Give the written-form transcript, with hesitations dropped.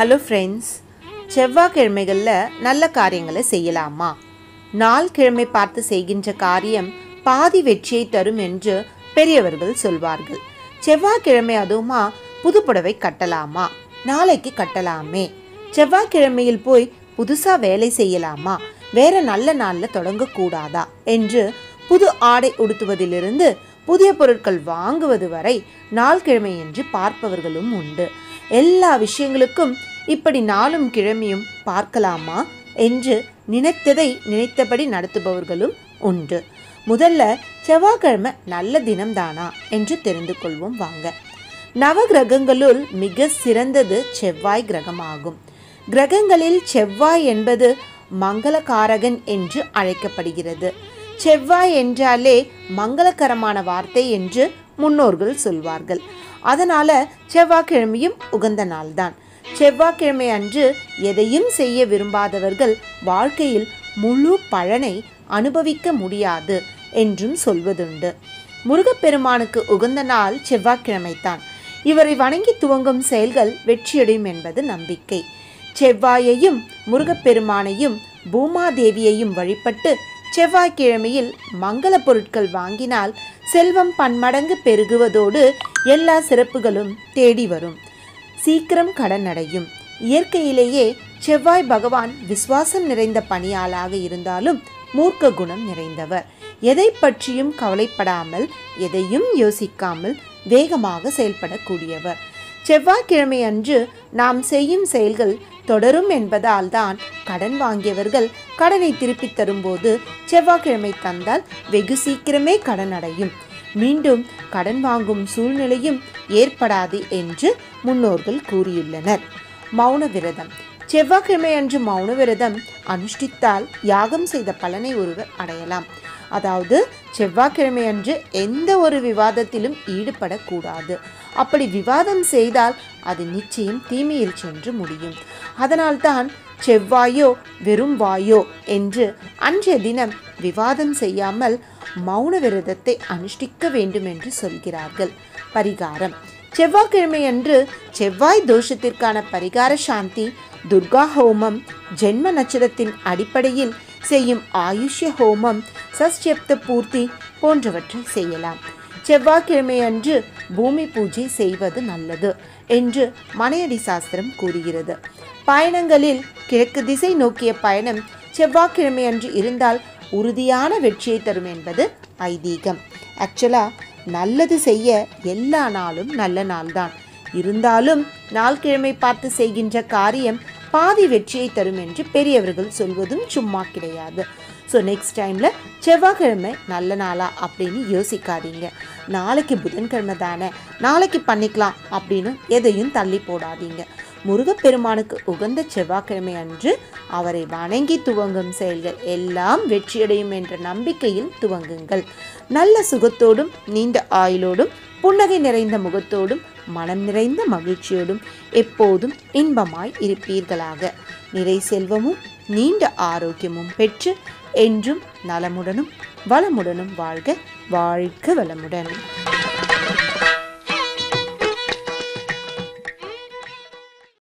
Hello friends, செவ்வாய்க்கிழமைகளில் நல்ல காரியங்களை செய்யலாமா? நாள் கிழமை பார்த்து செய்கின்ற காரியம் பாதி வெற்றியை தரும் என்று பெரியவர்கள் சொல்வார்கள். செவ்வாய்க்கிழமை அதுவுமா புது புடவை கட்டலாமா? நாளைக்கு கட்டலாமே. செவ்வாய்க்கிழமையில் போய் புதுசாக வேலை செய்யலாமா? வேற நல்ல நாளில் தொடங்கக்கூடாதா என்று புது ஆடை உடுத்துவதிலிருந்து புதிய பொருட்கள் வாங்குவது வரை நாள் கிழமை என்று பார்ப்பவர்களும் உண்டு. எல்லா விஷயங்களுக்கும் இப்படி நாளும் கிழமையும் பார்க்கலாமா என்று நினைத்ததை நினைத்தபடி நடத்துபவர்களும் உண்டு. முதல்ல செவ்வாய்க்கிழமை நல்ல தினம்தானா என்று தெரிந்து கொள்வோம் வாங்க. நவ கிரகங்களுள் மிக சிறந்தது செவ்வாய் கிரகமாகும். கிரகங்களில் செவ்வாய் என்பது மங்களகாரகன் என்று அழைக்கப்படுகிறது. செவ்வாய் என்றாலே மங்களகரமான வார்த்தை என்று முன்னோர்கள் சொல்வார்கள். அதனால செவ்வாய்க்கிழமையும் உகந்த நாள்தான். செவ்வாய்க்கிழமை அன்று எதையும் செய்ய விரும்பாதவர்கள் வாழ்க்கையில் முழு பலனை அனுபவிக்க முடியாது என்றும் சொல்வதுண்டு. முருகப்பெருமானுக்கு உகந்த நாள் செவ்வாய்க்கிழமைதான். இவரை வணங்கி துவங்கும் செயல்கள் வெற்றியடையும் என்பது நம்பிக்கை. செவ்வாயையும் முருகப்பெருமானையும் பூமாதேவியையும் வழிபட்டு செவ்வாய்க்கிழமையில் மங்கள பொருட்கள் வாங்கினால் செல்வம் பன்மடங்கு பெருகுவதோடு எல்லா சிறப்புகளும் தேடி வரும். சீக்கிரம் கடன் அடையும். இயற்கையிலேயே செவ்வாய் பகவான் விசுவாசம் நிறைந்த பணியாளாக இருந்தாலும் மூர்க்க குணம் நிறைந்தவர். எதை பற்றியும் கவலைப்படாமல் எதையும் யோசிக்காமல் வேகமாக செயல்படக்கூடியவர். செவ்வாய்க்கிழமை அன்று நாம் செய்யும் செயல்கள் தொடரும் என்பதால் தான் கடன் வாங்கியவர்கள் கடனை திருப்பி தரும்போது செவ்வாய்க்கிழமை தந்தால் வெகு சீக்கிரமே கடன் அடையும். மீண்டும் கடன் வாங்கும் சூழ்நிலையும் ஏற்படாது என்று முன்னோர்கள் கூறியுள்ளனர். மௌன விரதம். செவ்வாய்க்கிழமை அன்று மௌன விரதம் அனுஷ்டித்தால் யாகம் செய்த பலனை ஒருவர் அடையலாம். அதாவது செவ்வாய்க்கிழமை அன்று எந்த ஒரு விவாதத்திலும் ஈடுபடக்கூடாது. அப்படி விவாதம் செய்தால் அது நிச்சயம் தீமையில் சென்று முடியும். அதனால்தான் செவ்வாயோ வெறும் வாயோ என்று அன்றைய தினம் விவாதம் செய்யாமல் மௌன விரதத்தை அனுஷ்டிக்க வேண்டும் என்று சொல்கிறார்கள். பரிகாரம். செவ்வாய்க்கிழமை அன்று செவ்வாய் தோஷத்திற்கான பரிகார சாந்தி துர்கா ஹோமம், ஜென்ம நட்சத்திரத்தின் அடிப்படையில் செய்யும் ஆயுஷ்ய ஹோமம், சஷ்யப்த பூர்த்தி போன்றவற்றை செய்யலாம். செவ்வாய்க்கிழமை அன்று பூமி பூஜை செய்வது நல்லது என்று மனையடி சாஸ்திரம் கூறுகிறது. பயணங்களில் கிழக்கு திசை நோக்கிய பயணம் செவ்வாய்க்கிழமை அன்று இருந்தால் உறுதியான வெற்றியை தரும் என்பது ஐதீகம். ஆக்சுவலா நல்லது செய்ய எல்லா நாளும் நல்ல நாள்தான். இருந்தாலும் நாள் கிழமை பார்த்து செய்கின்ற காரியம் பாதி வெற்றியை தரும் என்று பெரியவர்கள் சொல்வதும் சும்மா கிடையாது. ஸோ நெக்ஸ்ட் டைமில் செவ்வாய்க்கிழமை நல்ல நாளா அப்படின்னு யோசிக்காதீங்க. நாளைக்கு புதன்கிழமை தானே, நாளைக்கு பண்ணிக்கலாம் அப்படின்னு எதையும் தள்ளி போடாதீங்க. முருகப்பெருமானுக்கு உகந்த செவ்வாய்க்கிழமை அன்று அவரை வணங்கி துவங்கும் செயல்கள் எல்லாம் வெற்றியடையும் என்ற நம்பிக்கையில் துவங்குங்கள். நல்ல சுகத்தோடும் நீண்ட ஆயுளோடும் புன்னகை நிறைந்த முகத்தோடும் மனம் நிறைந்த மகிழ்ச்சியோடும் எப்போதும் இன்பமாய் இருப்பீர்களாக. நிறை செல்வமும் நீண்ட ஆரோக்கியமும் பெற்று என்றும் நலமுடனும் வளமுடனும் வாழ்க. வாழ்க வளமுடன்.